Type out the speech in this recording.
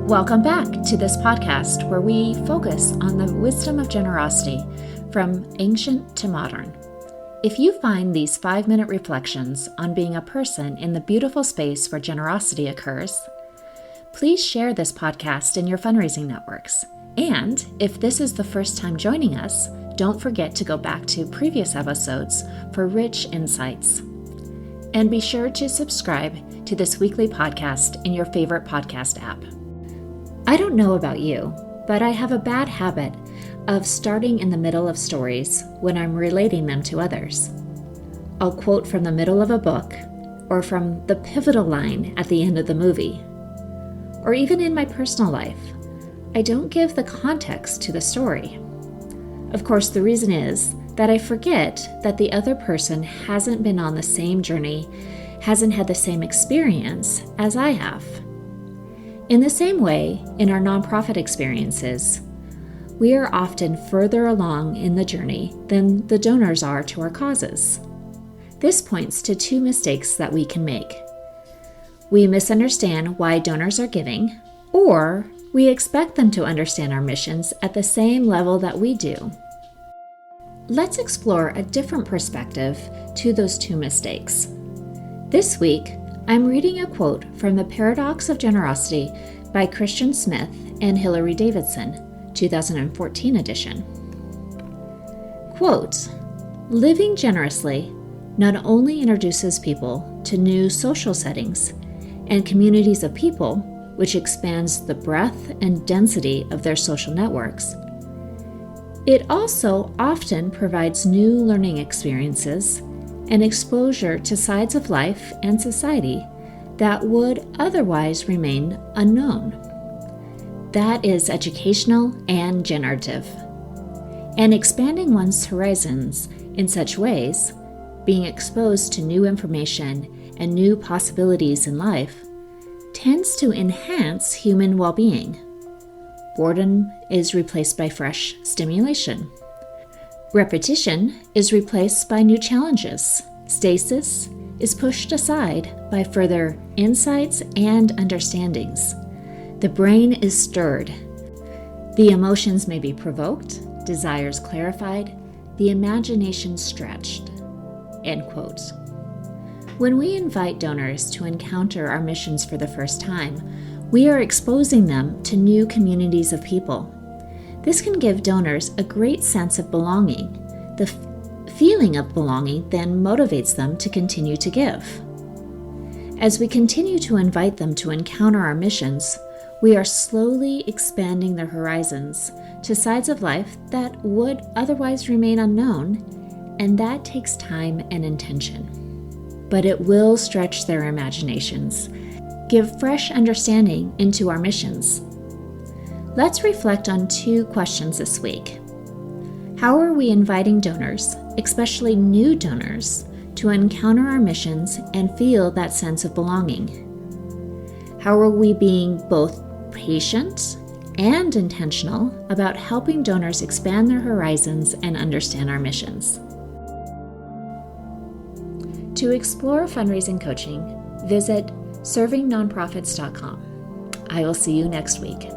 Welcome back to this podcast where we focus on the wisdom of generosity from ancient to modern. If you find these 5-minute reflections on being a person in the beautiful space where generosity occurs, please share this podcast in your fundraising networks. And if this is the first time joining us, don't forget to go back to previous episodes for rich insights. And be sure to subscribe to this weekly podcast in your favorite podcast app. I don't know about you, but I have a bad habit of starting in the middle of stories when I'm relating them to others. I'll quote from the middle of a book or from the pivotal line at the end of the movie. Or even in my personal life, I don't give the context to the story. Of course, the reason is that I forget that the other person hasn't been on the same journey, hasn't had the same experience as I have. In the same way, in our nonprofit experiences, we are often further along in the journey than the donors are to our causes. This points to 2 mistakes that we can make. We misunderstand why donors are giving, or we expect them to understand our missions at the same level that we do. Let's explore a different perspective to those 2 mistakes. This week, I'm reading a quote from The Paradox of Generosity by Christian Smith and Hilary Davidson, 2014 edition. Quote, "Living generously not only introduces people to new social settings and communities of people, which expands the breadth and density of their social networks, it also often provides new learning experiences and exposure to sides of life and society that would otherwise remain unknown. That is educational and generative. And expanding one's horizons in such ways, being exposed to new information and new possibilities in life, tends to enhance human well-being. Boredom is replaced by fresh stimulation. Repetition is replaced by new challenges. Stasis is pushed aside by further insights and understandings. The brain is stirred. The emotions may be provoked, desires clarified, the imagination stretched." End quote. When we invite donors to encounter our missions for the first time, we are exposing them to new communities of people. This can give donors a great sense of belonging. The feeling of belonging then motivates them to continue to give. As we continue to invite them to encounter our missions, we are slowly expanding their horizons to sides of life that would otherwise remain unknown, and that takes time and intention. But it will stretch their imaginations, give fresh understanding into our missions. Let's reflect on 2 questions this week. How are we inviting donors, especially new donors, to encounter our missions and feel that sense of belonging? How are we being both patient and intentional about helping donors expand their horizons and understand our missions? To explore fundraising coaching, visit ServingNonprofits.com. I will see you next week.